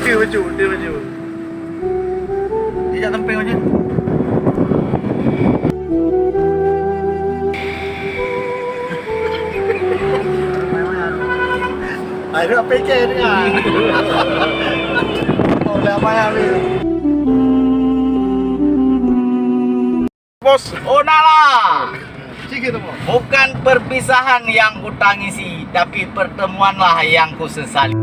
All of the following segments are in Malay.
Dia baju. Dia tak temping macam. Ayo apa ke ni ah? Oleh apa ya ni? Bos, Onalah. sikit tu. Bukan perpisahan yang kutangisi, tapi pertemuanlah yang kusesali.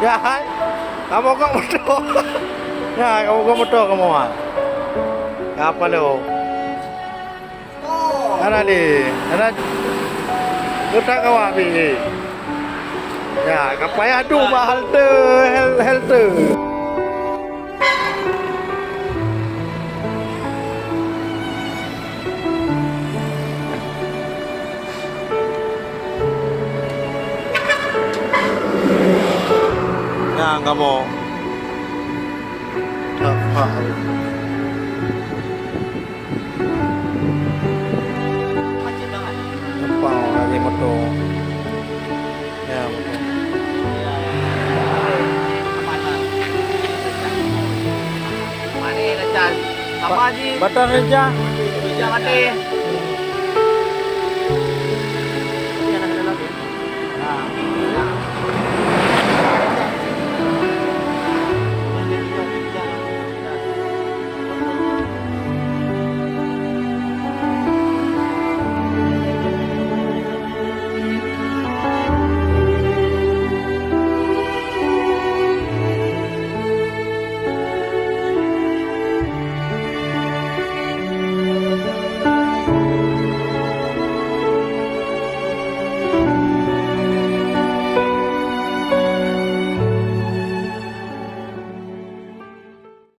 Ya, hai. Kamu kok betul? Ya, kamu kok betul kamu ah? Apa lo? Ada ni, ada. Kita kawan ni. Ya, kapaya tu mahal tu, hel tu. Ya, kamu. Apa? Apa lagi motor? Ya, motor. Mari Rajan. Sama Haji. Batal reja. Jangan deh.